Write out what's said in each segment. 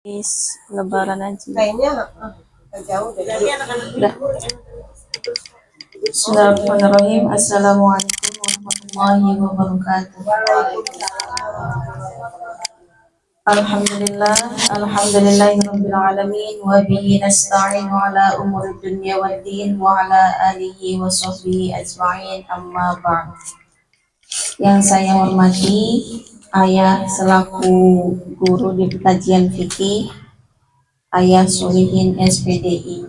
Lebaran aja. Kayaknya jauh deh. Udah. Bismillahirrahmanirrahim. Assalamualaikum warahmatullahi wabarakatuh. Alhamdulillahirabbil alamin wa bihi nasta'inu ala umuri dunya waddin wa ala alihi wa sahbihi ajma'in, amma ba'd. Yang saya hormati Ayah selaku guru di kajian fikih, Ayah Solihin SPDI.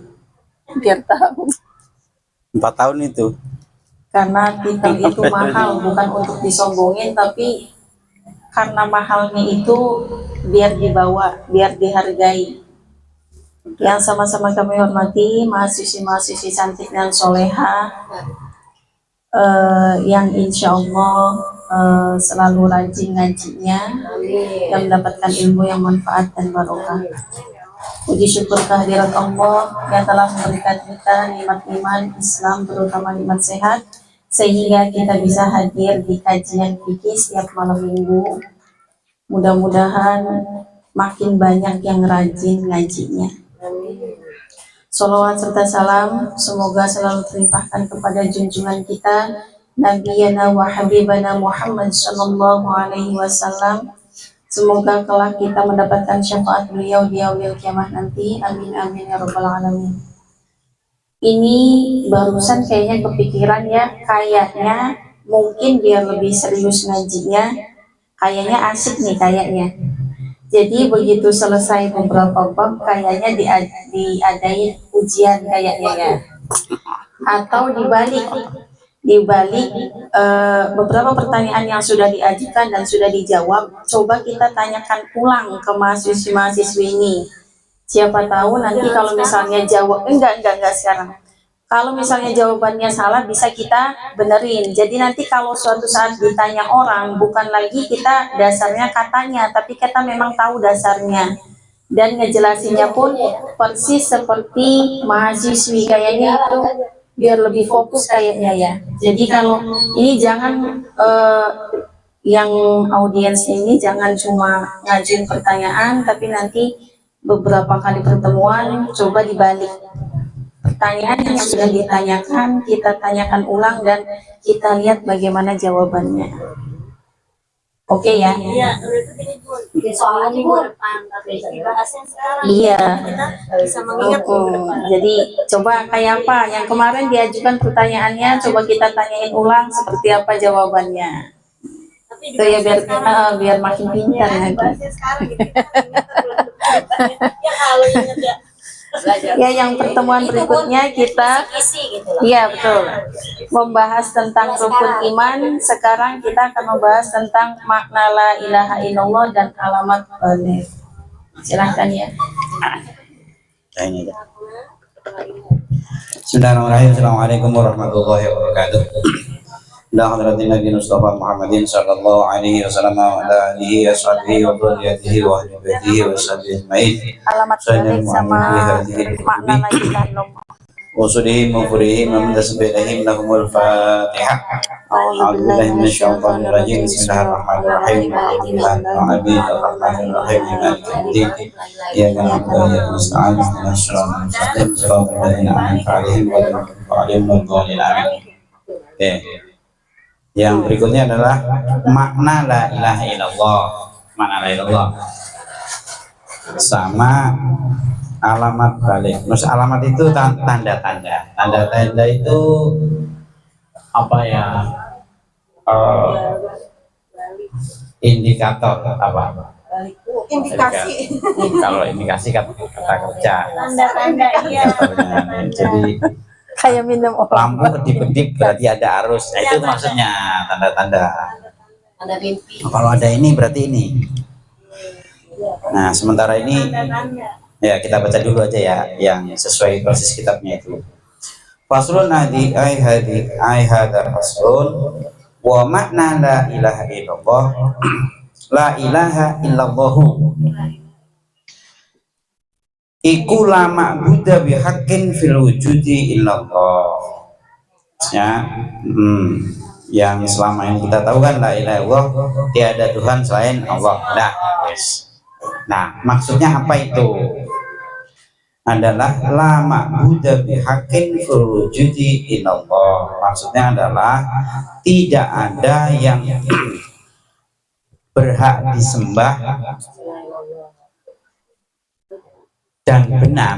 Biar tahu. 4 tahun itu. Karena titel itu mahal, bukan untuk disombongin, tapi karena mahalnya itu biar dibawa, biar dihargai. Yang sama-sama kami hormati mahasiswi-mahasiswi cantik dan soleha, yang insya Allah selalu rajin ngajinya dan mendapatkan ilmu yang manfaat dan barokah. Puji syukur kehadirat Allah yang telah memberikan kita nikmat iman Islam, terutama nikmat sehat, sehingga kita bisa hadir di kajian fikih setiap malam minggu. Mudah-mudahan makin banyak yang rajin ngajinya. Sholawat serta salam semoga selalu terlimpahkan kepada junjungan kita Nabiyana wa Habibana Muhammad sallallahu alaihi wasallam. Semoga kelak kita mendapatkan syafaat beliau di yaumil kiamah nanti. Amin amin ya rabbal alamin. Ini barusan kayaknya kepikiran ya, kayaknya mungkin biar lebih serius ngajinya, kayaknya asik nih kayaknya. Jadi begitu selesai beberapa bab kayaknya diadain ujian kayaknya ya. Atau dibalik beberapa pertanyaan yang sudah diajukan dan sudah dijawab, coba kita tanyakan ulang ke mahasiswi-mahasiswi ini. Siapa tahu nanti kalau misalnya jawab enggak sekarang. Kalau misalnya jawabannya salah bisa kita benerin. Jadi nanti kalau suatu saat ditanya orang, bukan lagi kita dasarnya katanya, tapi kita memang tahu dasarnya. Dan ngejelasinnya pun persis seperti mahasiswi kayaknya itu biar lebih fokus kayaknya ya. Jadi kalau ini jangan yang audiens ini jangan cuma ngajuin pertanyaan, tapi nanti beberapa kali pertemuan coba dibalik. Pertanyaan yang sudah ditanyakan kita tanyakan ulang dan kita lihat bagaimana jawabannya. Oke ya? Iya, soalnya minggu depan, tapi dibahasnya sekarang. Iya. Kita bisa mengingat minggu depan. Jadi coba kayak apa? Yang kemarin diajukan pertanyaannya, coba kita tanyain ulang seperti apa jawabannya. Itu ya biar makin pintar nanti. Bahasnya sekarang gitu. Ya kalau ingat ya. Ya, yang pertemuan berikutnya kita iya betul membahas tentang rukun iman. Sekarang kita akan membahas tentang makna la ilaha illallah dan alamat baligh. Silahkan ya. Bismillahirrahmanirrahim. Assalamualaikum warahmatullahi wabarakatuh. La hadratin Nabi Mustafa Muhammadin sallallahu alaihi wasallam wa ala alihi wa sahbihi wa dhurriyyatihi wa ahli baitihi wa sahbihi ajma'in. Alamat baligh sama makna la ilaha illallah. Usulihim wa furihim wa min tasbihihim lahumul Fatihah. A'udzubillahi minasyaitonir rajim. Bismillahirrahmanirrahim. Alhamdulillahirrahmanirrahim. Maliki yaumiddin. Iyyaka na'budu wa iyyaka nasta'in. Ihdinas siratal mustaqim. Shiratal ladzina an'amta 'alaihim ghairil maghdubi 'alaihim. Oke. Yang berikutnya adalah makna la ilaha illallah. Makna la ilallah sama alamat baligh. Terus alamat itu tanda-tanda. Tanda-tanda itu apa ya? Indikator apa? Indikasi. Kalau indikasi kata kerja. Tanda-tanda iya. Jadi Kayak minum lampu kedip-kedip berarti ada arus. Nah, itu maksudnya tanda-tanda. Ada mimpi. Kalau ada ini berarti ini. Nah, sementara ini ya kita baca dulu aja ya yang sesuai proses kitabnya itu. Faslun hadi ai hadza faslun wa makna la ilaha illallah. La ilaha illallah iku la ma'budu bihaqqin fil wujudi illallah. Ya, yang selama ini kita tahu kan la ilaha illallah, tiada Tuhan selain Allah. Nah, yes. Nah, maksudnya apa itu? Adalah lama Buddha bihakin furujudi inallah. Maksudnya adalah tidak ada yang berhak disembah dan benar.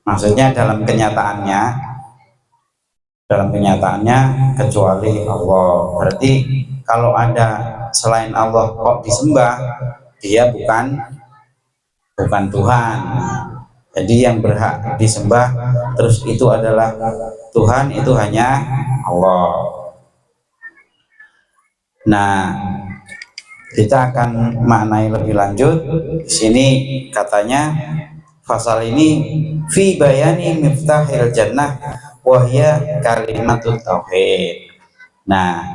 Maksudnya dalam kenyataannya kecuali Allah. Berarti kalau ada selain Allah kok disembah, dia bukan Tuhan. Jadi yang berhak disembah terus itu adalah Tuhan, itu hanya Allah. Nah, kita akan maknai lebih lanjut. Di sini katanya pasal ini fi bayani miftahil jannah wahya kalimatut tauhid. Nah,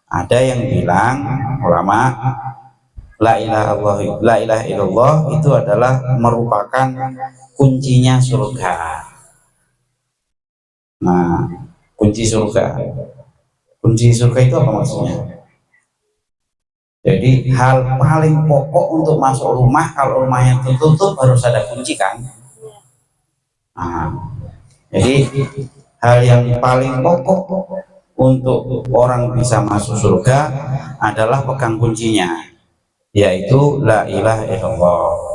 ada yang bilang ulama la ilaha illallah itu adalah merupakan kuncinya surga. Nah, kunci surga itu apa maksudnya? Jadi hal paling pokok untuk masuk rumah, kalau rumahnya tertutup harus ada kunci kan? Nah, jadi hal yang paling pokok untuk orang bisa masuk surga adalah pegang kuncinya, yaitu la ilaha illallah.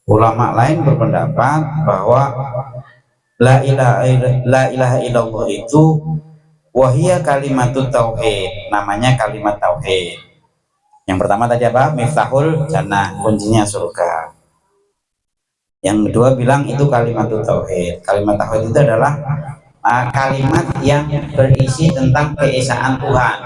Ulama lain berpendapat bahwa la ilaha illallah itu wahia kalimatut tauhid, namanya kalimat tauhid. Yang pertama tadi apa? Miftahul jannah, kuncinya surga. Yang kedua bilang itu kalimatut tauhid. Kalimat tauhid itu adalah kalimat yang berisi tentang keesaan Tuhan.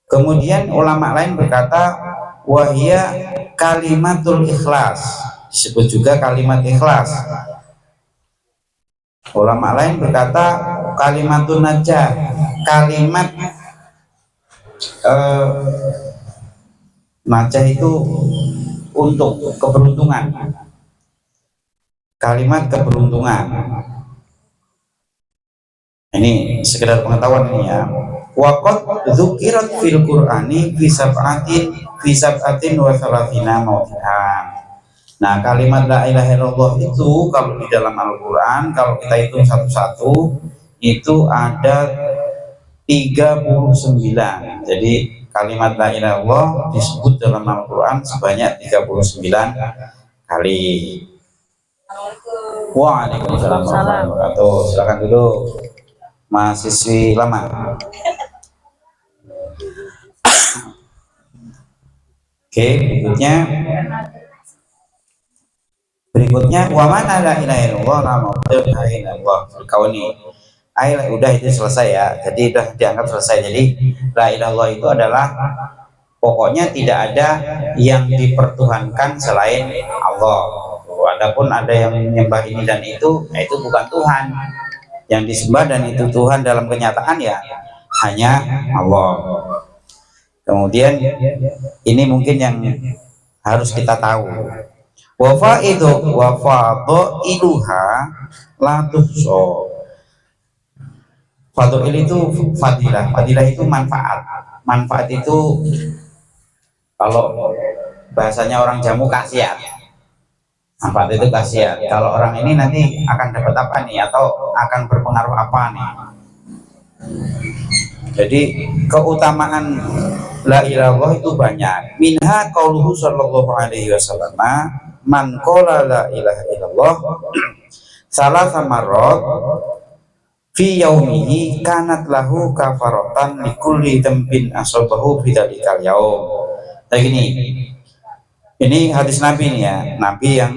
Kemudian ulama lain berkata wahia kalimatul ikhlas, disebut juga kalimat ikhlas. Ulama lain berkata kalimatun najah, kalimat najah itu untuk keberuntungan, kalimat keberuntungan. Ini sekedar pengetahuan ini ya. Waqad dzukirat fil Qur'ani fi sab'atin wa thalathina mawdi'an. Nah, kalimat la ilaha illallah itu kalau di dalam Al-Qur'an kalau kita hitung satu-satu itu ada 39. Jadi kalimat la ilaha illallah disebut dalam Al-Qur'an sebanyak 39 kali. Waalaikumsalam warahmatullahi wabarakatuh. Silakan dulu mahasiswi lama. Oke, berikutnya wa mana la ilaha illallah la ilaha illallah fil kauni. Udah itu selesai ya. Jadi udah dianggap selesai. Jadi la ilaha illallah itu adalah pokoknya tidak ada yang dipertuhankan selain Allah. Adapun ada yang menyembah ini dan itu, nah itu bukan Tuhan. Yang disembah dan itu Tuhan dalam kenyataan ya hanya Allah. Kemudian ini mungkin yang harus kita tahu. Wafaidu iluha la tuhso. Fadil itu fadilah. Fadilah itu manfaat. Manfaat itu kalau bahasanya orang jamu khasiat. Manfaat itu khasiat. Kalau orang ini nanti akan dapat apa nih, atau akan berpengaruh apa nih? Jadi keutamaan la ilaha itu banyak. Minha qauluhu sallallahu alaihi wasallam, man qala la ilaha illallah salasa marrat fi yaumihi kanat lahu kafaratan likulli dambin asabahu bidzalikal yaum. Nah ini hadis Nabi nih ya, Nabi yang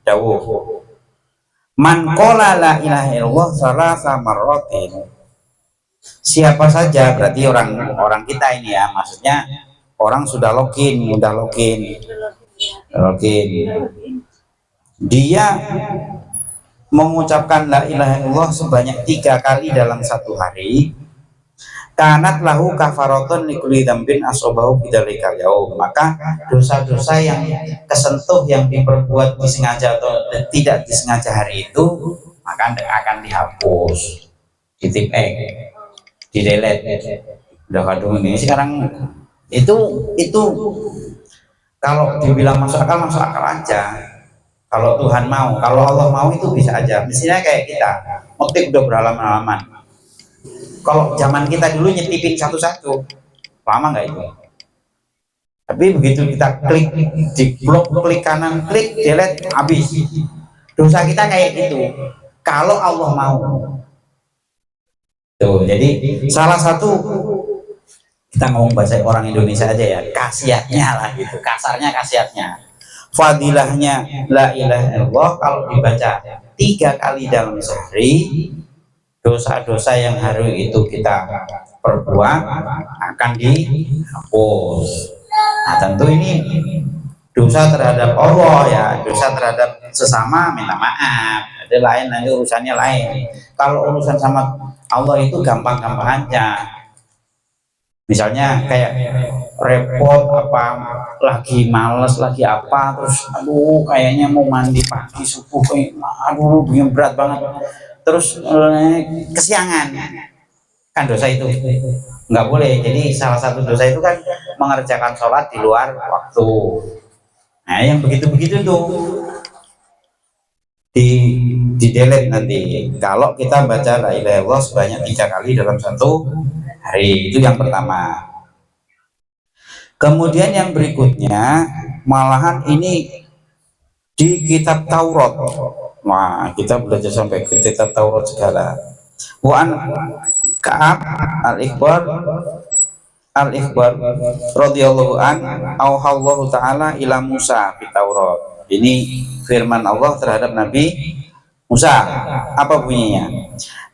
dawuh. Man qala la ilaha illallah salasa marratin. Siapa saja, berarti orang kita ini ya, maksudnya orang sudah login. Dia mengucapkan la ilaha illallah sebanyak 3 kali dalam satu hari, kanat lahu kafaratun likulli dzambin asabahu bidzalikal yaum. Maka dosa-dosa yang kesentuh, yang diperbuat disengaja atau tidak disengaja hari itu, maka akan dihapus, di delete. Udah kadung ini sekarang Itu kalau dibilang masuk akal aja. Kalau Tuhan mau, kalau Allah mau itu bisa aja. Misalnya kayak kita, motif udah berhalaman-halaman. Kalau zaman kita dulu nyetipin satu-satu, lama nggak itu? Tapi begitu kita klik di blok, klik kanan, klik delete, habis. Dosa kita kayak gitu. Kalau Allah mau. Tuh, jadi salah satu, kita ngomong bahasa orang Indonesia aja ya, khasiatnya lah gitu, kasarnya khasiatnya. Fadilahnya la ilaha illallah kalau dibaca 3 kali dalam sehari, dosa-dosa yang hari itu kita perbuat akan dihapus. Nah tentu ini dosa terhadap Allah ya, dosa terhadap sesama minta maaf, ada lain, nanti urusannya lain. Kalau urusan sama Allah itu gampang-gampang aja. Misalnya kayak repot apa, lagi males, lagi apa, terus aduh kayaknya mau mandi pagi subuh, aduh bikin berat banget, terus kesiangan, kan dosa itu nggak boleh. Jadi salah satu dosa itu kan mengerjakan sholat di luar waktu. Nah yang begitu-begitu tuh di delete nanti kalau kita baca la ilaha illallah sebanyak 3 kali dalam satu hari. Itu yang pertama. Kemudian yang berikutnya, malahan ini di kitab Taurat. Wah, kita belajar sampai ke kitab Taurat segala. Wa an Ka'ab al-Ikhbar radhiyallahu an auhallahu ta'ala ila Musa fi Taurat. Ini firman Allah terhadap Nabi Musa. Apa bunyinya?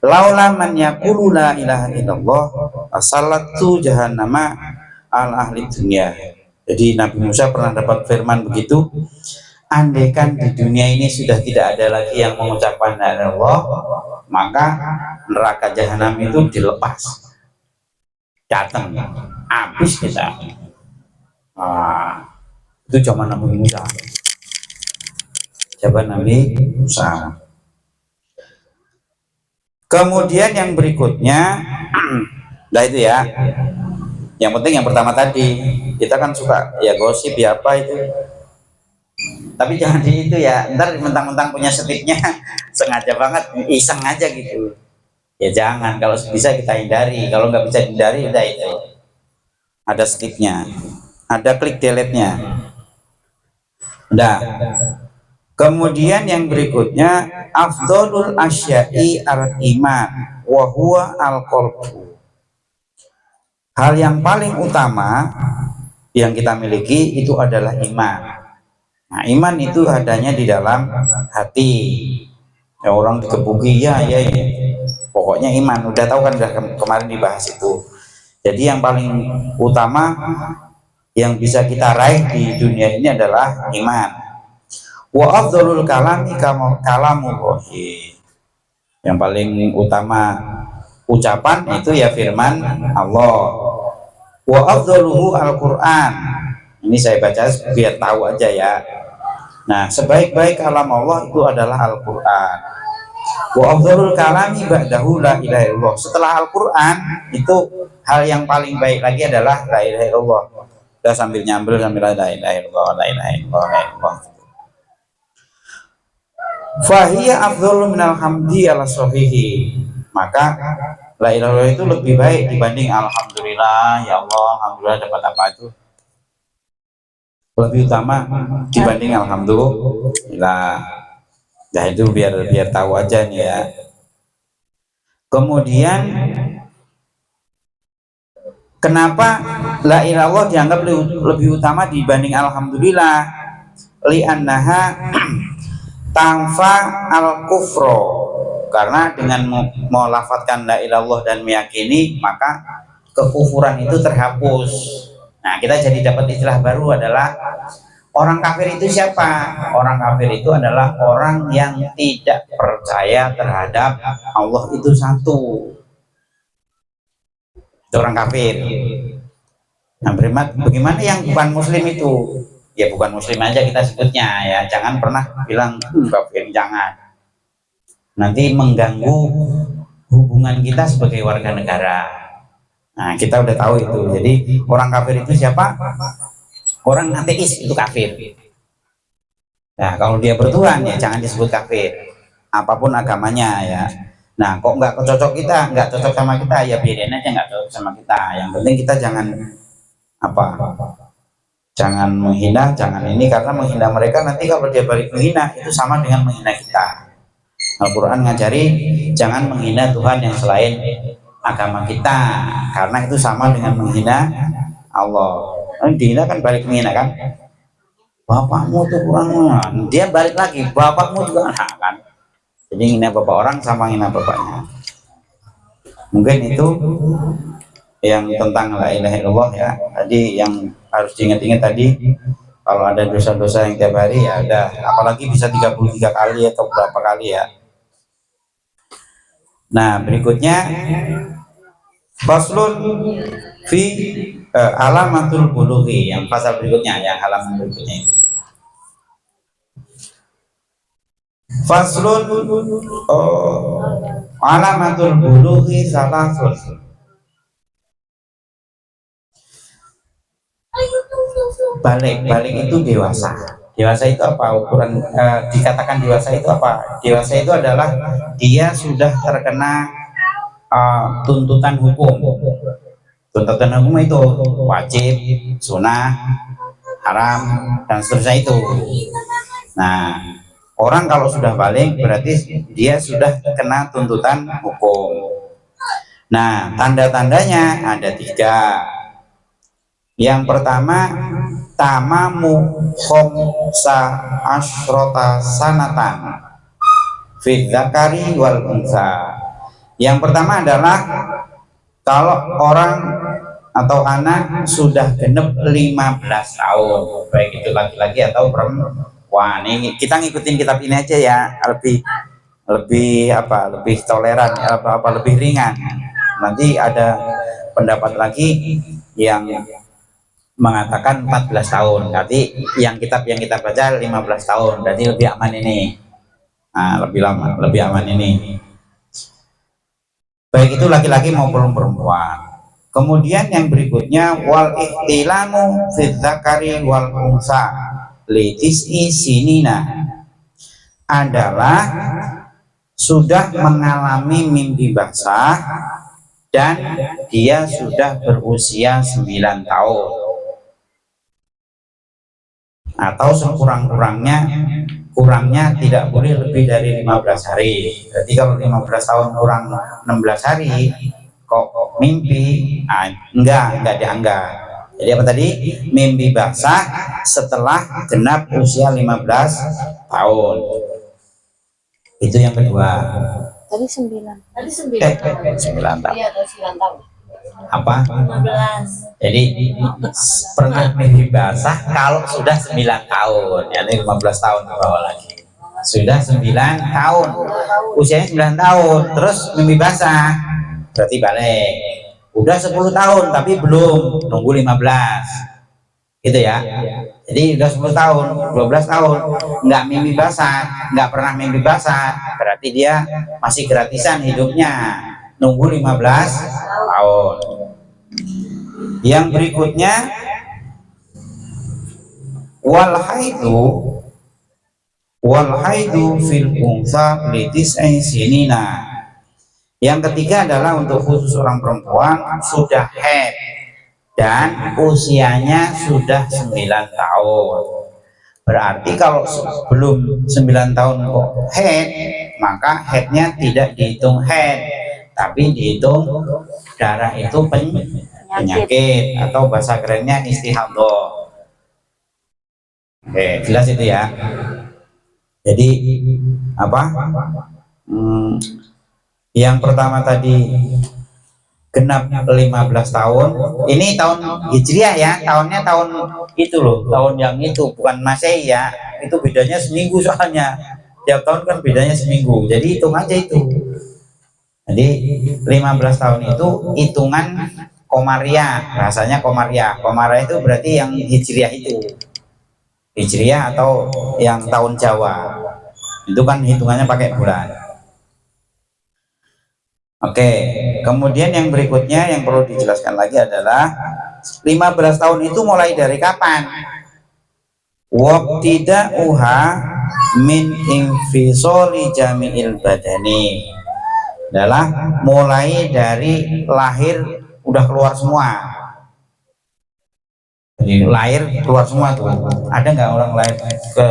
Laula man yaqulu la ilaha illallah asallatu jahannama al ahli dunia. Jadi Nabi Musa pernah dapat firman begitu, andaikan di dunia ini sudah tidak ada lagi yang mengucapkan la ilaha illallah, maka neraka jahanam itu dilepas, datang, habis kita. Itu zaman Nabi Musa. Zaman Nabi Musa. Kemudian yang berikutnya, nah itu ya. Yang penting yang pertama tadi, kita kan suka ya gosip ya apa itu. Tapi jangan di itu ya, ntar mentang-mentang punya setipnya sengaja banget, iseng aja gitu. Ya jangan, kalau bisa kita hindari. Kalau nggak bisa hindari, udah itu. Ada setipnya, ada klik delete-nya. Udah. Kemudian yang berikutnya, afdolul asya'i al-iman wa huwa al-qalbu. Hal yang paling utama yang kita miliki itu adalah iman. Nah, iman itu adanya di dalam hati. Ya, orang dikebuki ya. Pokoknya iman. Udah tahu kan, udah kemarin dibahas itu. Jadi yang paling utama yang bisa kita raih di dunia ini adalah iman. Wa afdhalul kalami kalamullahi. Yang paling utama ucapan itu ya firman Allah. Wa afdhaluhu Al-Qur'an. Ini saya baca biar tahu aja ya. Nah, sebaik-baik kalam Allah itu adalah Al-Qur'an. Wa afdhalul kalami ba'dahu la ilaha illallah. Setelah Al-Qur'an itu hal yang paling baik lagi adalah la ilaha illallah. Kita sambil nyambil sambil la ilaha illallah, la ilaha illallah, la ilaha illallah. Fahiya afdhalu minal hamdi ala sahihi. Maka la ilaha illallah itu lebih baik dibanding alhamdulillah ya Allah, alhamdulillah dapat apa itu. Lebih utama dibanding alhamdulillah. Nah itu biar tahu aja nih ya. Kemudian kenapa la ilaha illallah dianggap lebih utama dibanding alhamdulillah? Li'annaha tanfa al-kufro, karena dengan melafatkan la ilaha illallah dan meyakini maka kekufuran itu terhapus. Nah kita jadi dapat istilah baru adalah orang kafir itu siapa? Orang kafir itu adalah orang yang tidak percaya terhadap Allah itu satu. Itu orang kafir. Nah bagaimana yang bukan muslim itu? Ya bukan muslim aja kita sebutnya ya, jangan pernah bilang kafir, jangan. Nanti mengganggu hubungan kita sebagai warga negara. Nah, kita udah tahu itu. Jadi orang kafir itu siapa? Orang ateis itu kafir. Nah, kalau dia bertuhan ya jangan disebut kafir. Apapun agamanya ya. Nah, kok nggak cocok kita, nggak cocok sama kita, ya biarin aja nggak cocok sama kita. Yang penting kita jangan apa? Jangan menghina, jangan ini, karena menghina mereka nanti kalau dia balik menghina itu sama dengan menghina kita. Al-Quran ngajari jangan menghina Tuhan yang selain agama kita, karena itu sama dengan menghina Allah. Dihina kan balik menghina kan, bapakmu tuh kurang, dia balik lagi bapakmu juga, nah, kan. Jadi menghina bapak orang sama menghina bapaknya. Mungkin itu yang tentang la ilaha illallah ya. Tadi yang harus diingat-ingat tadi, kalau ada dosa-dosa yang tiap hari ya udah, apalagi bisa 33 kali atau berapa kali ya. Nah, berikutnya faslun fi alamatul bulughi, yang pasal berikutnya, yang halaman berikutnya itu. Faslun alamatul bulughi salasun. Balik itu dewasa. Dewasa itu apa? Ukuran dikatakan dewasa itu apa? Dewasa itu adalah dia sudah terkena tuntutan hukum. Tuntutan hukum itu wajib, sunnah, haram, dan seterusnya itu. Nah, orang kalau sudah balik berarti dia sudah kena tuntutan hukum. Nah, tanda-tandanya ada 3. Yang pertama, tamamu khomsa asrota sanatan fi dzakari wal unsa. Yang pertama adalah kalau orang atau anak sudah genep 15 tahun, baik itu laki-laki atau perempuan. Ini kita ngikutin kitab ini aja ya, lebih toleran, lebih ringan. Nanti ada pendapat lagi yang mengatakan 14 tahun, berarti yang kitab yang kita baca 15 tahun, berarti lebih aman ini. Nah, lebih aman ini. Baik itu laki-laki maupun perempuan. Kemudian yang berikutnya wal ihtilamu fi dzakari wal unsa li tis'i sinina, adalah sudah mengalami mimpi basah dan dia sudah berusia 9 tahun. Atau kurangnya tidak boleh lebih dari 15 hari. Jadi kalau 15 tahun kurang 16 hari kok mimpi, enggak dianggap. Jadi apa tadi? Mimpi basah setelah genap usia 15 tahun. Itu yang kedua. Tadi 9. Tadi 9 tahun. 9 tahun. Iya, tadi 9 tahun. Apa? 15. Jadi pernah mimpi basah kalau sudah 9 tahun, yakni 15 tahun ke bawah lagi. Sudah 9 tahun, usianya 9 tahun, terus mimpi basah, berarti balik. Udah 10 tahun tapi belum, nunggu 15, gitu ya. Jadi udah 10 tahun, 12 tahun, nggak mimpi basah, nggak pernah mimpi basah, berarti dia masih gratisan hidupnya, nunggu 15 tahun. Yang berikutnya wal haidu fil unsa litis sinina. Yang ketiga adalah untuk khusus orang perempuan sudah haid dan usianya sudah 9 tahun. Berarti kalau belum 9 tahun kok haid, maka haidnya tidak dihitung haid, tapi dihitung darah itu penyakit atau bahasa kerennya istihadah. Oke, jelas itu ya. Jadi apa? Yang pertama tadi genap 15 tahun. Ini tahun Hijriah ya, tahunnya tahun itu loh, tahun yang itu bukan Masehi ya. Itu bedanya seminggu soalnya. Tiap tahun kan bedanya seminggu. Jadi hitung aja itu. Jadi 15 tahun itu hitungan Komariah, bahasanya Komariah. Komariah itu berarti yang Hijriah itu. Hijriah atau yang tahun Jawa. Itu kan hitungannya pakai bulan. Oke, kemudian yang berikutnya yang perlu dijelaskan lagi adalah 15 tahun itu mulai dari kapan? Wabtida'uha min infisoli jami'il badani, adalah mulai dari lahir udah keluar semua. Jadi lahir keluar semua tuh. Ada nggak orang lahir ke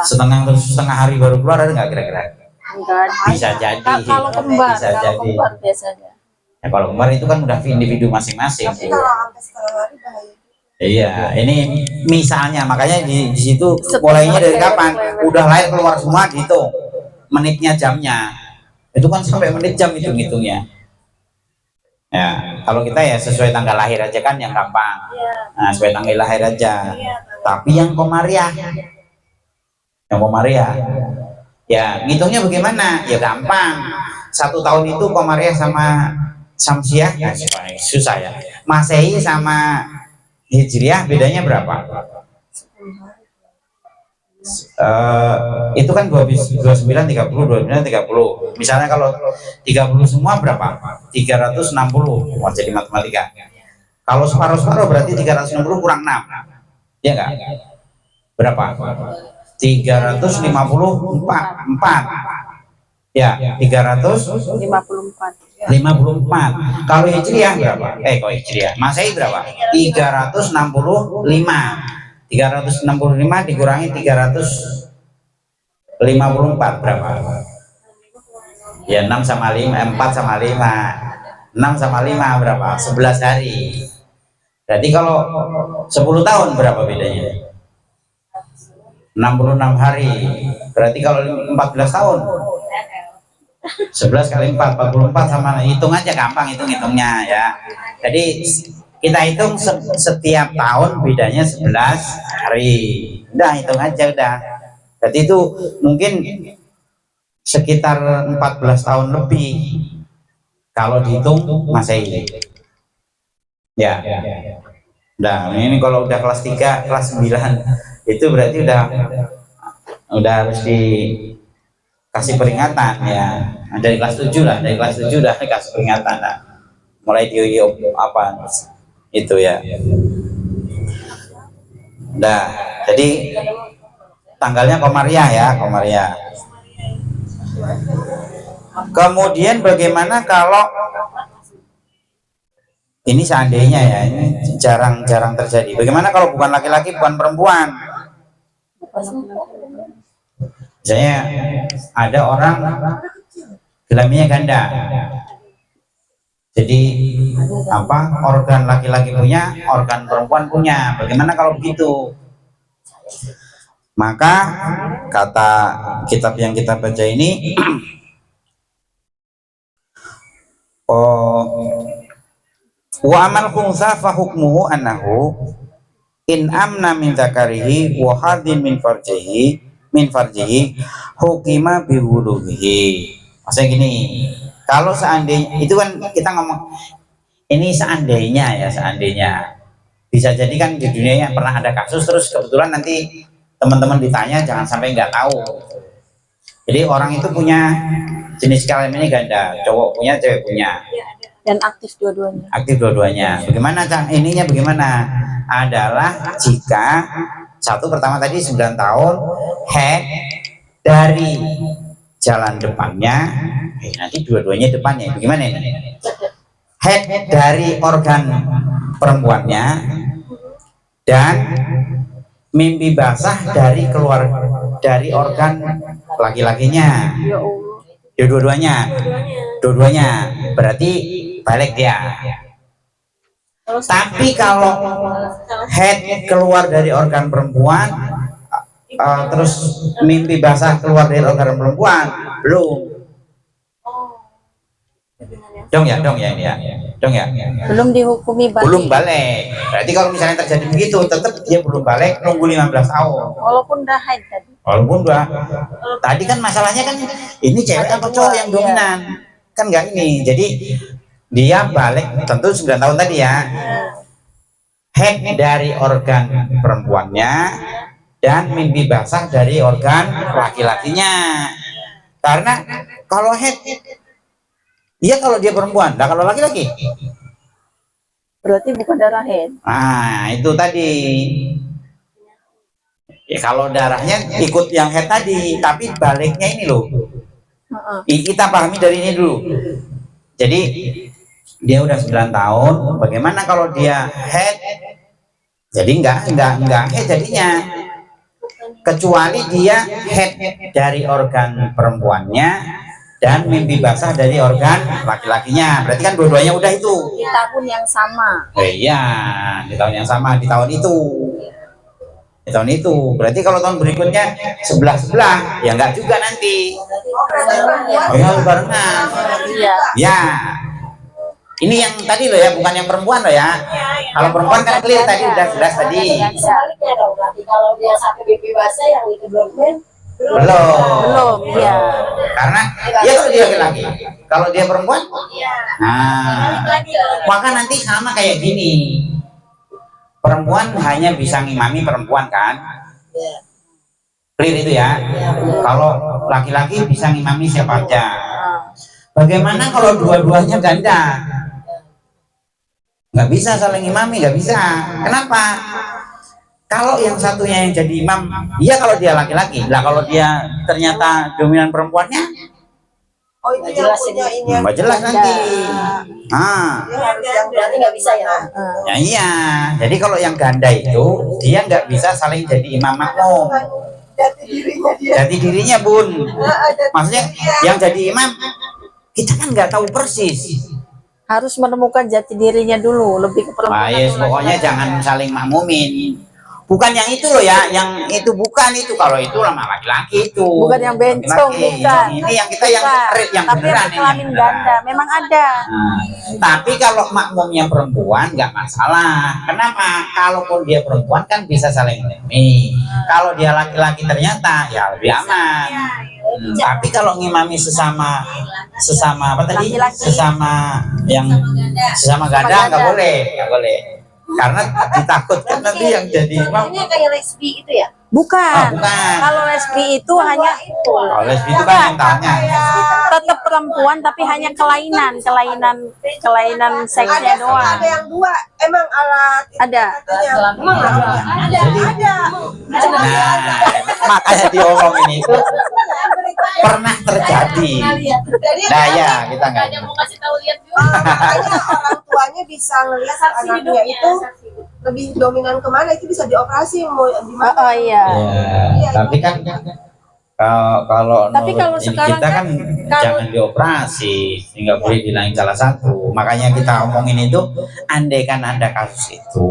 setengah terus setengah hari baru keluar, ada nggak kira-kira? Enggak. Bisa jadi. Kalau kembar, Bisa kalau jadi. kembar biasanya. Ya, kalau kembar itu kan udah individu masing-masing. Tapi kalau sampai setengah hari bahaya. Iya, ini misalnya, makanya di situ mulainya dari kapan? Udah lahir keluar semua gitu, menitnya, jamnya. Itu kan sampai menit jam itu ngitungnya. Ya, kalau kita ya sesuai tanggal lahir aja kan yang gampang. Nah, sesuai tanggal lahir aja. Tapi yang komariah, ya ngitungnya bagaimana? Ya gampang. 1 tahun itu komariah sama Samsiah, ya, susah ya. Masehi sama Hijriah bedanya berapa? Itu kan 29, 30, 29, 30. Misalnya kalau 30 semua berapa? 360. Wah, jadi matematika. Kalau separuh-separuh berarti 360 kurang 6. Ya enggak? Berapa? 354. Ya, 54. 54. Kalau Hijriah berapa? Kok Hijriah? Masehi berapa? 365. 365 dikurangi 354 berapa? Ya 6 sama 5, 4 sama 5. 6 sama 5 berapa? 11 hari. Berarti kalau 10 tahun berapa bedanya? 66 hari. Berarti kalau 14 tahun 11 kali 4, 44, sama hitung aja, gampang hitungnya ya. Jadi kita hitung setiap tahun bedanya 11 hari. Udah hitung aja udah. Berarti itu mungkin sekitar 14 tahun lebih kalau dihitung Masehi. Ya. Nah, ini kalau udah kelas 3, kelas 9 itu berarti udah harus dikasih peringatan ya. Nah, dari kelas 7 lah, dari kelas 7 udah dikasih peringatan lah. Mulai di apa itu ya. Nah, jadi tanggalnya komariah ya, komariah. Kemudian bagaimana kalau ini seandainya ya, ini jarang-jarang terjadi. Bagaimana kalau bukan laki-laki, bukan perempuan? Misalnya ada orang kelaminnya ganda. Jadi apa? Organ laki-laki punya, organ perempuan punya. Bagaimana kalau begitu? Maka kata kitab yang kita baca ini, wa amal khunsa fa hukmuhu annahu in amna min dzakarihi wa hadin min farjihi hukima bihuluhi. Maksudnya gini, kalau seandainya itu kan kita ngomong ini seandainya ya, seandainya bisa jadi kan di dunia yang pernah ada kasus terus kebetulan nanti teman-teman ditanya jangan sampai nggak tahu. Jadi orang itu punya jenis kelaminnya ganda, cowok punya, cewek punya, Dan aktif dua-duanya. aktif dua-duanya. Bagaimana ininya? Bagaimana? Adalah jika satu pertama tadi 9 tahun head dari jalan depannya, nanti dua-duanya depannya. Bagaimana ini? Head dari organ perempuannya dan mimpi basah dari keluar dari organ laki-lakinya. Ya Allah. Ya dua-duanya berarti balik dia. Tapi kalau head keluar dari organ perempuan, terus mimpi basah keluar dari organ perempuan, belum. Dong ya ini ya. Dong ya. Belum dihukumi balik. Belum balik. Berarti kalau misalnya terjadi begitu, tetap dia belum balik, nunggu 15 tahun. Walaupun udah haid tadi. Walaupun tadi kan masalahnya kan ini cewek atau cowok yang dominan, kan nggak ini. Jadi dia balik tentu 9 tahun tadi ya. Head dari organ perempuannya dan mimpi basah dari organ laki-lakinya. Karena kalau head Iya kalau dia perempuan. Nah kalau laki-laki, Berarti bukan darah haid. nah itu tadi. Ya kalau darahnya ikut yang head tadi, tapi baliknya ini loh. Heeh. Kita pahami dari ini dulu. Jadi dia udah 9 tahun, bagaimana kalau dia head? Jadi enggak head jadinya. Kecuali dia head dari organ perempuannya dan mimpi basah dari organ laki-lakinya. Berarti kan dua-duanya udah itu. Di tahun yang sama. Iya, di tahun yang sama, di tahun itu. Di tahun itu. Berarti kalau tahun berikutnya sebelah-sebelah, ya enggak juga nanti. Oh ya, barengan. Iya. Ya. Ini yang tadi loh ya, bukan yang perempuan loh ya. Kalau perempuan kan clear tadi, udah jelas tadi. Sebaliknya dong, berarti kalau dia satu mimpi basah yang itu belum Belum, iya. Karena ya kalau dia laki-laki, kalau dia perempuan, nah maka nanti sama kayak gini. Perempuan hanya bisa ngimami perempuan kan? Clear itu ya. Kalau laki-laki bisa ngimami siapa aja. Bagaimana kalau dua-duanya ganda? Nggak bisa saling imami, nggak bisa. Kenapa? Kalau yang satunya yang jadi imam, iya kalau dia laki-laki. Lah kalau dia ternyata dominan perempuannya, Oh itu yang punya ini yang nggak jelas nanti. harus yang berarti nggak bisa ya. Ya iya. Jadi kalau yang ganda itu dia nggak bisa saling jadi imam makmum. jati dirinya dia. Jadi dirinya bun. Maksudnya yang jadi imam kita kan nggak tahu persis. Harus menemukan jati dirinya dulu, lebih ke perempuan. Yes, atau pokoknya laki-laki. jangan saling makmumin. Bukan yang itu loh ya, yang itu bukan itu. Kalau itu lama laki-laki itu. Bukan yang bencong, Laki-laki. bukan. Ini yang kita yang Bukan. red, yang Tapi beneran yang ini. kelamin ganda, memang ada. Nah, tapi kalau makmumnya perempuan nggak masalah. Kenapa? Kalaupun dia perempuan kan bisa saling ngimami. Kalau dia laki-laki ternyata ya lebih aman. Tapi kalau ngimami sesama apa tadi? Laki-laki. Sesama ganda nggak boleh. Karena ditakutkan nanti yang jadi imam. Ini kayak lesbi itu ya. Bukan. Bukan. Kalau lesbi itu hanya Kalau lesbi itu kan mentalnya. tetap perempuan tapi hanya kelainan seksnya Ada doang. yang dua, emang alat itu Ada. katanya. Emang ada. Nah, makanya diomongin itu pernah terjadi. Jadi Nah ya kita nggak. makanya orang tuanya bisa ngelihat anaknya itu lebih dominan kemana, itu bisa dioperasi mau di mana. Oh iya. Ya, tapi kan kalau Tapi kalau menurut ini sekarang kita kan kalau- jangan dioperasi, nggak boleh dilain salah satu. Makanya kita omongin itu, andai kan ada kasus itu,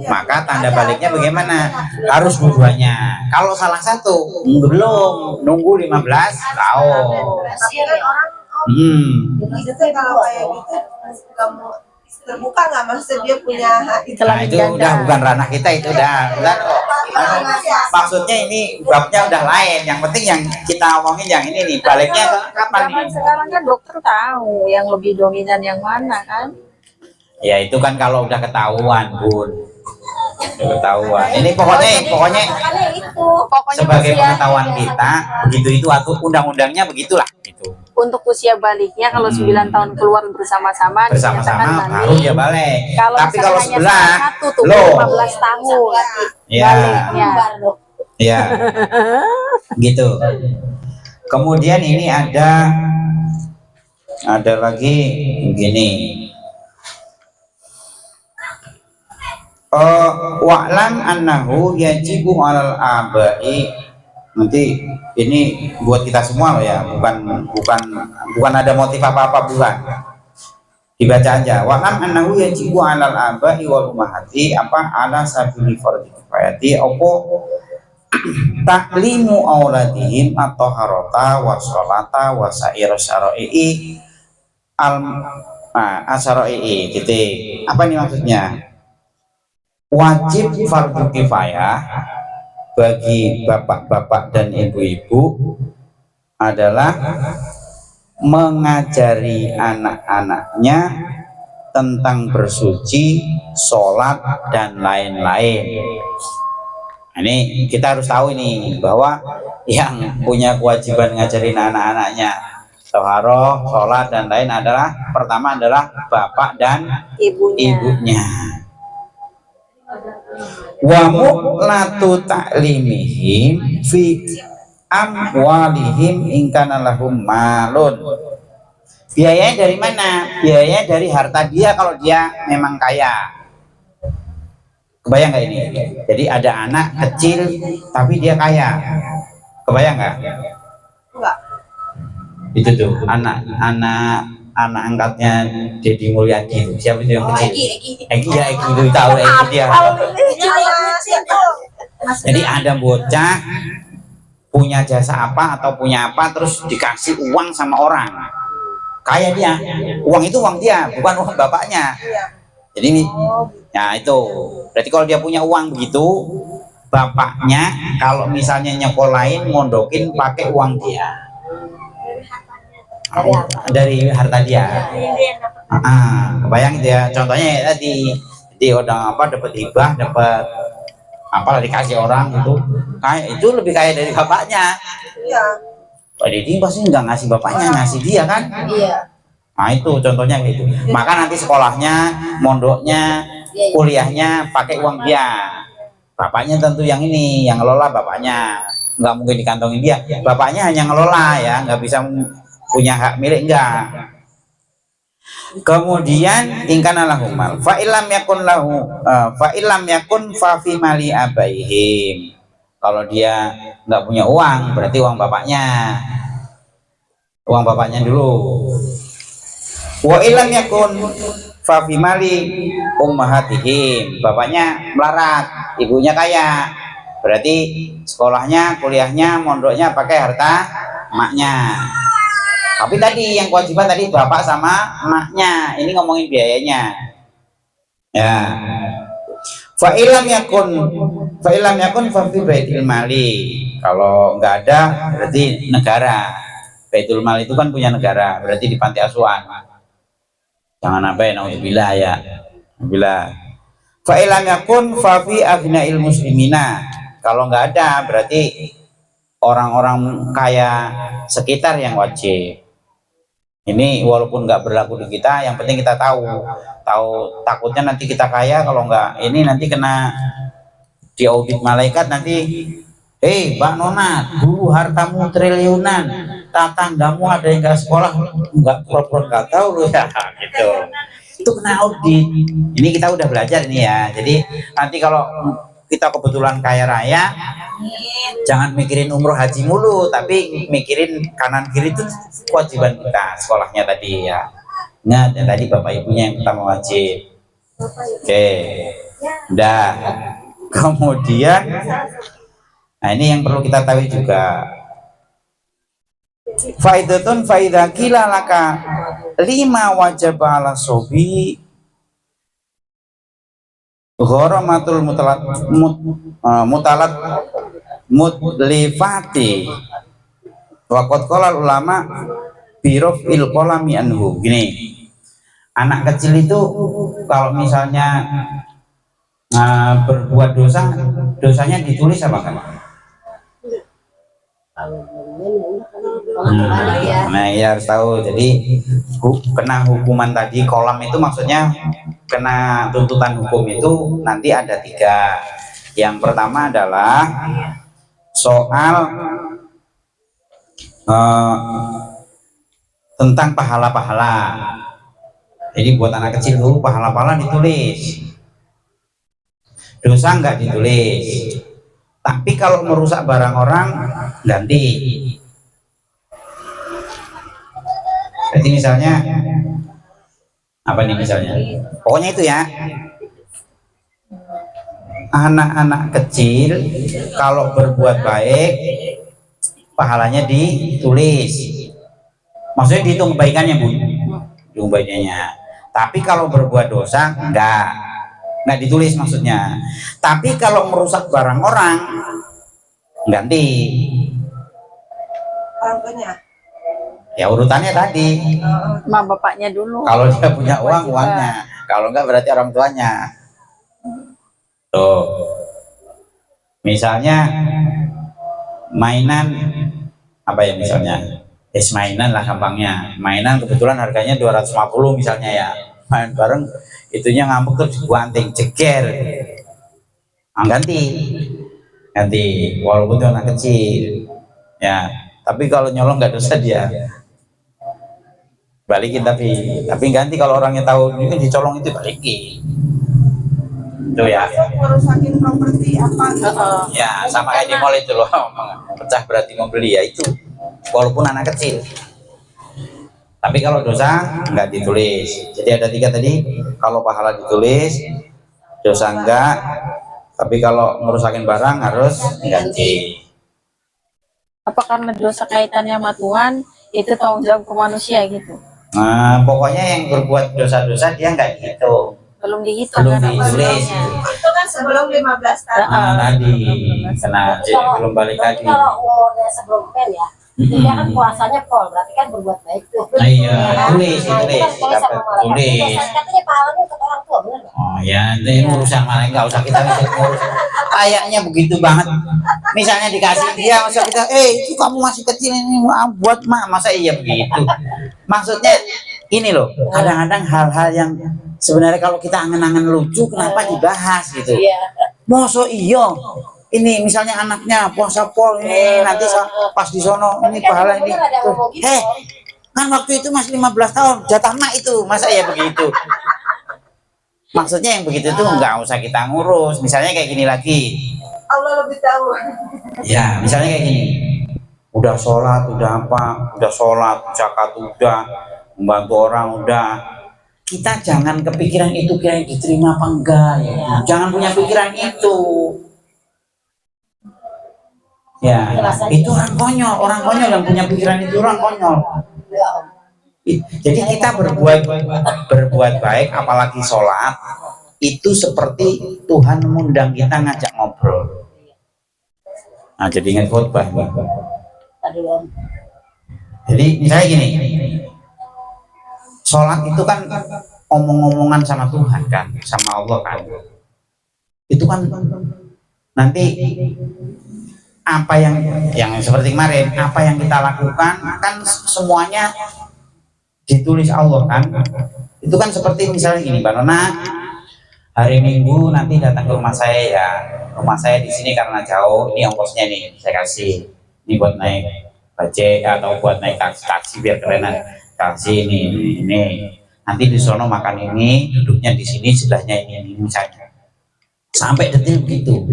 maka tanda baliknya bagaimana? Harus dua-duanya. Kalau salah satu, belum, nunggu 15 tahun. Tapi kan orang Hmm. kalau kayak gitu kamu terbuka nggak, maksudnya dia punya hati. Nah itu udah bukan ranah kita, itu udah maksudnya ini babnya udah lain. Yang penting yang kita omongin yang ini nih, baliknya kapan nih? Sekarang kan dokter tahu yang lebih dominan yang mana kan? Ya itu kan kalau udah ketahuan bun, udah ketahuan. Ini pokoknya Pokoknya sebagai usia- pengetahuan kita, begitu itu atau undang-undangnya begitulah gitu. untuk usia baliknya kalau 9 tahun keluar bersama-sama Bersama-sama dinyatakan baru dia balik. Tapi kalau misalnya hanya sebelah, salah satu tuh loh, 15 tahun ya, baliknya. ya, gitu. Kemudian ini ada lagi begini. Wa'lam annahu yajibu 'alal abai. Nanti ini buat kita semua loh ya, bukan ada motif apa-apa, bukan. Dibaca aja. Wa'lam annahu yajibu 'alal abai wal ummahati apa ala sabili fardhi kifayati opo taklimu auladihim atau harota wa sholata wa sair syara'i asyara'i titik. Apa ini maksudnya? Wajib fardu kifayah bagi bapak-bapak dan ibu-ibu adalah mengajari anak-anaknya tentang bersuci, sholat, dan lain-lain. Ini kita harus tahu ini bahwa yang punya kewajiban ngajarin anak-anaknya Toharoh, sholat dan lain adalah pertama adalah bapak dan ibunya. Wa mu'latu ta'limihim fi amwalihim in kana lahum malun. Biayanya dari mana? Biayanya dari harta dia kalau dia memang kaya. Kebayang nggak ini? Jadi ada anak kecil tapi dia kaya. Kebayang nggak? Enggak. Itu tuh anak angkatnya Deddy Mulyadi itu. Siapa itu yang kecil? Egi ya, Egi itu tahu Egi dia. Jadi ada bocah punya jasa apa atau punya apa terus dikasih uang sama orang. Kaya dia. Uang itu uang dia, bukan uang bapaknya. Jadi ya itu. Berarti kalau dia punya uang begitu, bapaknya kalau misalnya nyekolahin mondokin pakai uang dia. Dari harta dia. Kebayang itu ya. Contohnya ya tadi dia udah apa dapat hibah, dapat apa dikasih orang itu, kayak itu lebih kaya dari bapaknya. Iya. Pak Deddy pasti nggak ngasih bapaknya, ngasih dia kan? Iya. Nah itu contohnya gitu. Maka nanti sekolahnya, mondoknya, kuliahnya pakai uang dia. Bapaknya tentu yang ini, yang ngelola bapaknya. Nggak mungkin dikantongin dia. Bapaknya hanya ngelola ya, nggak bisa punya hak milik enggak. Kemudian ingkana lahum mal fa illam yakun lahu fa illam yakun fa fi mali abaihim. Kalau dia nggak punya uang berarti uang bapaknya. Uang bapaknya dulu. Wa illam yakun fa fi mali ummahatihim. Bapaknya melarat, ibunya kaya. Berarti sekolahnya, kuliahnya, mondoknya pakai harta emaknya. Tapi tadi yang kewajiban tadi bapak sama emaknya. Ini ngomongin biayanya. Ya. Fa ilam yakun fa fi baitul mali. Kalau nggak ada berarti negara. Baitul mal itu kan punya negara, berarti di panti asuhan. Jangan apa ya, naudzubillah ya. Bila fa ilam yakun fa fi aghna'il muslimina. Kalau nggak ada berarti orang-orang kaya sekitar yang wajib. Ini walaupun nggak berlaku di kita, yang penting kita tahu takutnya nanti kita kaya, kalau nggak ini nanti kena diaudit malaikat nanti. Mbak Nona, dulu hartamu triliunan, tetanggamu ada yang nggak sekolah, nggak pura-pura nggak tahu loh ya, gitu. Itu kena audit. Ini kita udah belajar ini ya. Jadi nanti kalau kita kebetulan kaya raya, jangan mikirin umroh haji mulu, tapi mikirin kanan kiri itu kewajiban kita, sekolahnya tadi ya. Ingat yang tadi bapak ibunya yang pertama wajib. Oke, udah. Kemudian, nah ini yang perlu kita tahu juga. Faidatun faidha qila laka lima wajib ala sobi ghoramatul mutalat mutlifati waqad qala ulama birof il qalami anhu. Gini, anak kecil itu kalau misalnya berbuat dosa, dosanya ditulis apa kan? Nah ya harus tahu. Jadi kena hukuman tadi, kolam itu maksudnya kena tuntutan hukum itu nanti ada 3. Yang pertama adalah soal tentang pahala-pahala. Jadi buat anak kecil dulu pahala-pahala ditulis, dosa nggak ditulis. Tapi kalau merusak barang orang ganti. Jadi misalnya apa nih misalnya? Pokoknya itu ya. Anak-anak kecil kalau berbuat baik pahalanya ditulis. Maksudnya dihitung kebaikannya, Bu. Dihitung kebaikannya. Tapi kalau berbuat dosa nggak ditulis maksudnya. Tapi kalau merusak barang orang ganti. Orang tuanya. Ya urutannya tadi. sama bapaknya dulu. Kalau dia punya uang, uangnya. Kalau enggak berarti orang tuanya. Tuh. Misalnya mainan apa ya misalnya? mainan lah gampangnya. Mainan kebetulan harganya 250 misalnya ya. Main bareng itunya ngambek terus dibanting ceger. Ganti. Ganti walaupun itu anak kecil. Ya, tapi kalau nyolong nggak dosa dia. Balikin tapi ganti kalau orangnya tahu ini dicolong itu balikin. Itu ya. Merusakin properti apa gitu. Ya, sama kayak di mall itu loh. Pecah berarti mau beli ya itu. Walaupun anak kecil. Tapi kalau dosa nggak ditulis. Jadi ada 3 tadi. Kalau pahala ditulis, dosa enggak. Tapi kalau ngerusakin barang harus ganti. Apa karena dosa kaitannya sama Tuhan itu tanggung jawab ke manusia gitu? Nah, pokoknya yang berbuat dosa-dosa dia nggak gitu. Belum dihitung Belum kan ditulis. Itu kan sebelum 15 tahun. Tadi kena belum balik Berarti lagi. kalau umurnya sebelum pen ya, dia kan puasanya pol, berarti kan berbuat baik tuh. Iya, tulis, Nah, itu kan tulis, tulis sama dapat malaikat. tulis. Katanya pahalanya untuk orang tua, benar nggak? Oh ya, itu urusan mana nggak usah kita ngurus. Kayaknya begitu banget. Misalnya dikasih dia, masa kita, itu kamu masih kecil ini buat mak, masa iya begitu? Maksudnya ini loh, kadang-kadang hal-hal yang sebenarnya kalau kita angen-angen lucu, kenapa dibahas gitu? Iya. Masa iya? Ini misalnya anaknya puasa pol ini nanti pas di sono ini pahala ini. Bener ada yang ngomong gitu. Kan waktu itu masih 15 tahun jatah mak itu, masa ya begitu? Maksudnya yang begitu tuh nggak usah kita ngurus. Misalnya kayak gini lagi. Allah lebih tahu. Ya, misalnya kayak gini. Udah sholat, udah apa? Udah sholat, zakat udah, membantu orang udah. Kita jangan kepikiran itu kira diterima apa enggak ya. Jangan punya pikiran itu. Ya, itu orang konyol yang punya pikiran itu orang konyol. Jadi kita berbuat baik, apalagi sholat, itu seperti Tuhan mengundang kita ngajak ngobrol. Nah, jadi ingat khotbah. Jadi misalnya gini, sholat itu kan omong-omongan sama Tuhan kan, sama Allah kan. Itu kan nanti apa yang seperti kemarin, apa yang kita lakukan kan semuanya ditulis Allah kan. Itu kan seperti misalnya gini, Mbak Nona, hari Minggu nanti datang ke rumah saya ya. Rumah saya di sini karena jauh, ini ongkosnya nih saya kasih. Ini buat naik bajai atau buat naik taksi biar kerenan. Kasih ini. Nanti di sono makan ini, duduknya di sini, sebelahnya ini misalnya. Sampai detil begitu.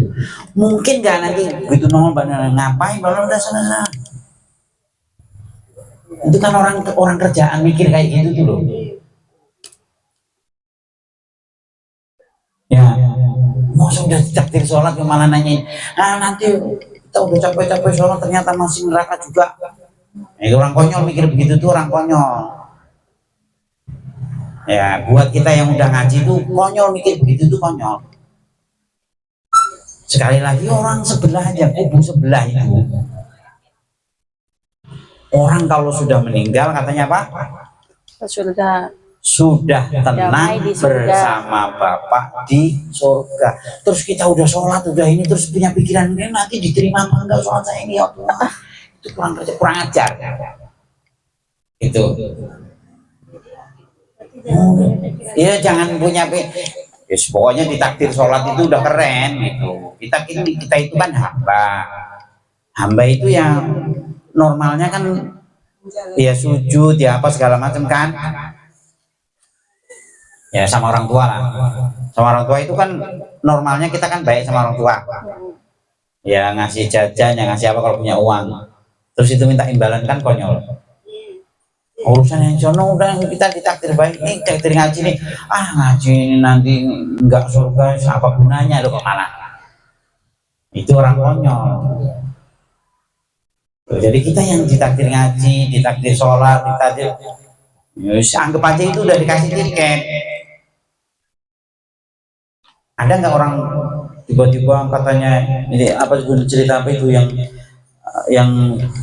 Mungkin nggak nanti begitu nongol ngapain kalau udah sana. Itu kan orang kerjaan mikir kayak gitu tuh loh. Ya, mau sudah takdir sholat malah nanyain. Nanti kita udah capek-capek sholat ternyata masih neraka juga. Itu orang konyol mikir begitu tuh orang konyol. Ya, buat kita yang udah ngaji tuh konyol mikir begitu tuh konyol. Sekali lagi orang sebelah aja, kubu sebelah itu. Orang kalau sudah meninggal katanya apa? Sudah tenang bersama Bapak di surga. Terus kita udah sholat, udah ini, terus punya pikiran ini nanti diterima apa enggak sholat saya ini ya Tuhan. Itu kurang ajar. Itu. Ya jangan punya yes, pokoknya ditakdir sholat itu udah keren gitu. Kita itu kan hamba itu yang normalnya kan ya sujud ya apa segala macam kan ya sama orang tua lah. Sama orang tua itu kan normalnya kita kan baik sama orang tua ya, ngasih jajan ya ngasih apa kalau punya uang, terus itu minta imbalan kan konyol. Urusan yang sono udah kita ditakdir baik nih, takdir ngaji nih, ngaji ini nanti enggak surga apa gunanya lo kok malah. Itu orang konyol. Jadi kita yang ditakdir ngaji, ditakdir sholat, ditakdir anggap aja itu udah dikasih tiket. Ada nggak orang tiba-tiba katanya ini apa cerita apa itu yang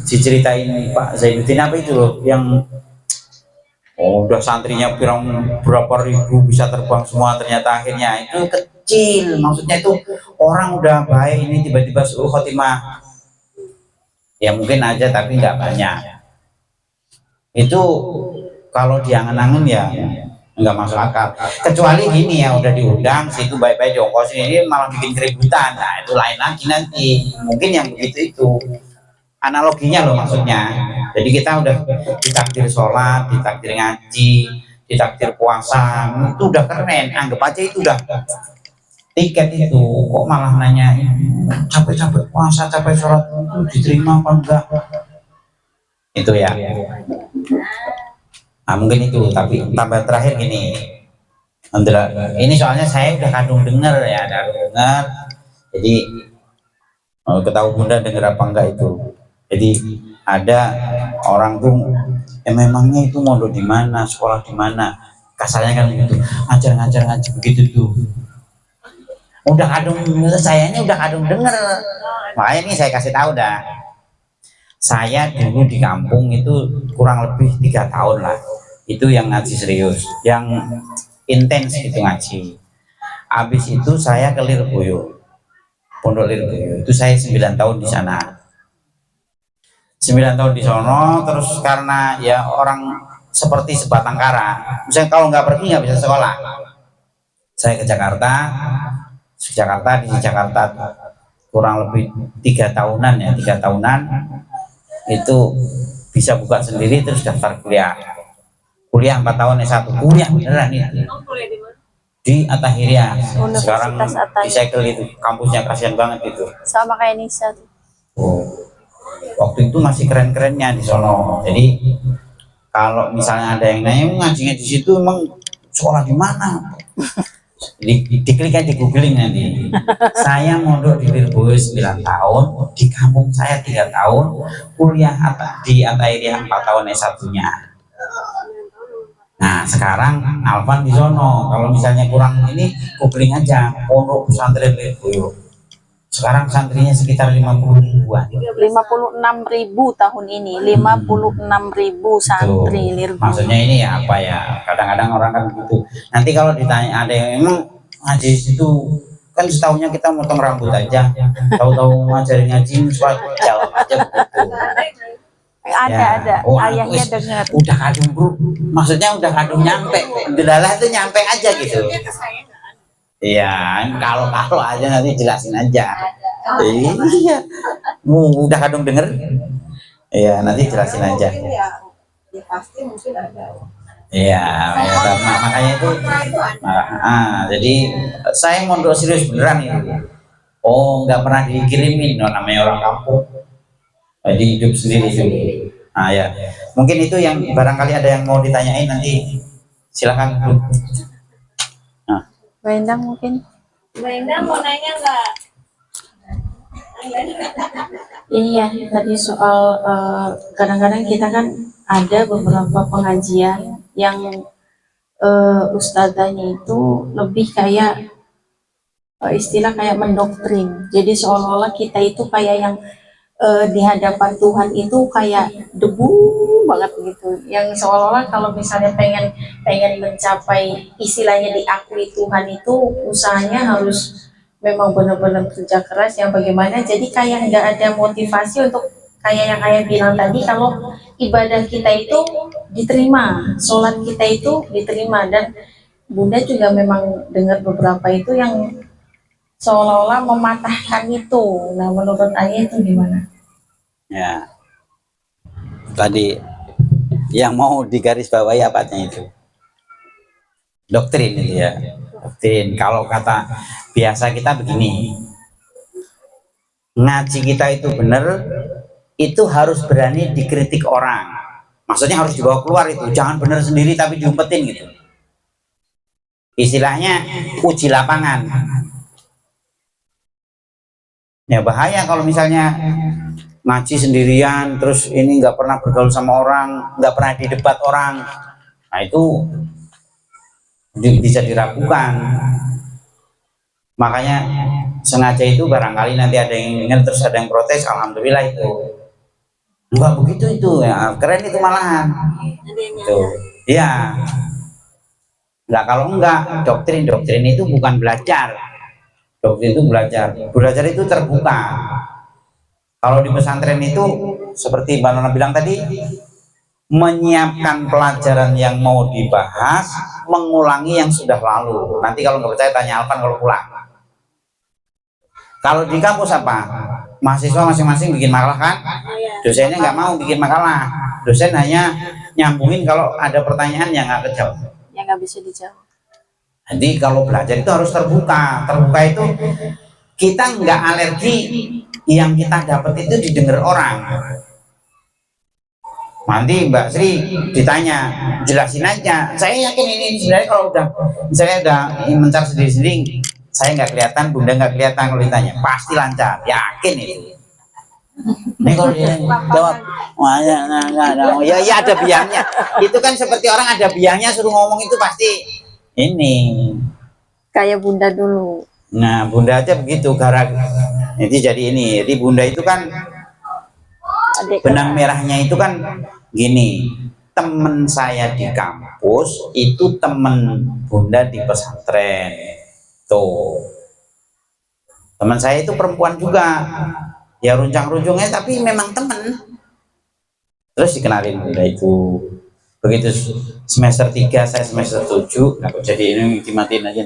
diceritain Pak Zainuddin apa itu loh yang udah santrinya berapa ribu bisa terbang semua, ternyata akhirnya itu kecil. Maksudnya itu orang udah baik ini tiba-tiba suruh khotimah ya mungkin aja tapi nggak banyak Itu kalau diangen-angen ya nggak masuk akal. Kecuali gini ya, udah diundang situ baik-baik diongkosin, ini malah bikin keributan. Nah itu lain lagi nanti. Mungkin yang begitu itu analoginya loh maksudnya. Jadi kita udah ditakdir sholat, ditakdir ngaji, ditakdir puasa, itu udah keren. Anggap aja itu udah tiket itu. Kok malah nanya capek-capek puasa, capek sholat itu diterima apa enggak? Itu ya. Nah mungkin itu, tapi tambah terakhir gini, ini soalnya saya udah kadung dengar ya, dengar. Jadi ketahui bunda dengar apa enggak itu. Jadi ada orang tuh, memangnya itu mondok di mana, sekolah di mana, kasarnya kan gitu, ngajar ngaji begitu tuh. Udah kadung, sayanya udah kadung denger. Makanya ini saya kasih tahu dah. Saya dulu di kampung itu kurang lebih 3 tahun lah. Itu yang ngaji serius, yang intens gitu ngaji. Habis itu saya ke Lirboyo, Pondok Lirboyo. Itu saya 9 tahun di sana. 9 tahun di sono, terus karena ya orang seperti sebatang kara. Misalnya kalau nggak pergi nggak bisa sekolah. Saya ke Jakarta, di Jakarta kurang lebih 3 tahunan ya, 3 tahunan itu bisa buka sendiri, terus daftar kuliah 4 tahun S1, kuliah beneran itu di Attahiria. Sekarang di Segel itu kampusnya, kasihan banget itu, sama kayak Nisa tuh. Waktu itu masih keren-kerennya di sono. Jadi kalau misalnya ada yang nanya ngajinya di situ emang sekolah di mana, diklik aja, di googling nanti. Saya mondok di Lirboyo 9 tahun, di kampung saya 3 tahun, kuliah di Attahiria 4 tahun S1-nya. Nah sekarang Alvan di sono. Kalau misalnya kurang ini, googling aja pondok pesantren Lirboyo. Sekarang santrinya sekitar 50 ribuan. 56.000 tahun ini, 56.000 santri Lirboyo. Maksudnya ini ya apa ya? Kadang-kadang orang kan gitu. Nanti kalau ditanya ada yang emang ngaji situ, kan setahunya kita motong rambut aja. Tahu-tahu ngajarin ngaji, jawab aja begitu. Ada. Oh, Ayahnya dengar. Udah kadung bro, maksudnya udah kadung nyampe. Delalah itu nyampe aja gitu. Iya, kalau aja nanti jelasin aja. Iya, udah kadung denger. Iya, nanti jelasin aja. Ya pasti mungkin ada. Iya, makanya itu. Jadi saya mondok serius beneran itu. Oh, nggak pernah dikirimin, namanya orang kampung. Jadi hidup sendiri dulu. Nah ya, mungkin itu yang barangkali ada yang mau ditanyain nanti, silakan Bu. Mbak Endang mungkin. Mbak Endang mau nanya nggak? Ini ya tadi soal kadang-kadang kita kan ada beberapa pengajian yang ustadzanya itu lebih kayak istilah kayak mendoktrin. Jadi seolah-olah kita itu kayak yang di hadapan Tuhan itu kayak debu banget gitu, yang seolah-olah kalau misalnya pengen mencapai istilahnya diakui Tuhan itu usahanya harus memang benar-benar kerja keras yang bagaimana, jadi kayak nggak ada motivasi untuk kayak yang ayah bilang tadi, kalau ibadah kita itu diterima, sholat kita itu diterima. Dan Bunda juga memang dengar beberapa itu yang seolah-olah mematahkan itu. Nah menurut ayah itu gimana? Ya, tadi yang mau digarisbawahi apanya itu? Doktrin itu ya. Doktrin. Kalau kata biasa kita begini, ngaji kita itu benar, itu harus berani dikritik orang. Maksudnya harus dibawa keluar itu, jangan benar sendiri tapi diumpetin gitu. Istilahnya uji lapangan. Ya bahaya kalau misalnya ngaji sendirian terus ini nggak pernah bergaul sama orang, nggak pernah didebat orang. Nah itu bisa diragukan. Makanya sengaja itu barangkali nanti ada yang ingin terus ada yang protes, alhamdulillah itu enggak begitu itu ya, keren itu malahan. Tuh, iya. Nah kalau enggak, doktrin itu bukan belajar. Doktrin itu belajar itu terbuka. Kalau di pesantren itu seperti Mbak Nona bilang tadi, menyiapkan pelajaran yang mau dibahas, mengulangi yang sudah lalu. Nanti kalau nggak percaya tanya Alvan kalau pulang. Kalau di kampus apa? Mahasiswa masing-masing bikin makalah kan? Dosennya nggak mau bikin makalah. Dosen hanya nyambungin kalau ada pertanyaan yang nggak kejawab. Yang nggak bisa dijawab. Jadi kalau belajar itu harus terbuka. Terbuka itu kita nggak alergi yang kita dapat itu didengar orang. Nanti Mbak Sri ditanya, jelasin aja. Saya yakin ini sebenarnya kalau udah misalnya udah mencar sendiri-sendiri, saya nggak kelihatan, Bunda nggak kelihatan, kalau ditanya pasti lancar, yakin itu. Ini kalau dia jawab, ya ya ada biangnya. Itu kan seperti orang ada biangnya suruh ngomong itu pasti ini. Kayak Bunda dulu. Nah Bunda aja begitu, jadi ini. Jadi Bunda itu kan benang merahnya itu kan gini, temen saya di kampus itu temen Bunda di pesantren tuh. Teman saya itu perempuan juga, ya runcang-runcungnya tapi memang temen. Terus dikenalin Bunda itu begitu semester 3 saya semester 7, aku jadi ini dimatiin aja.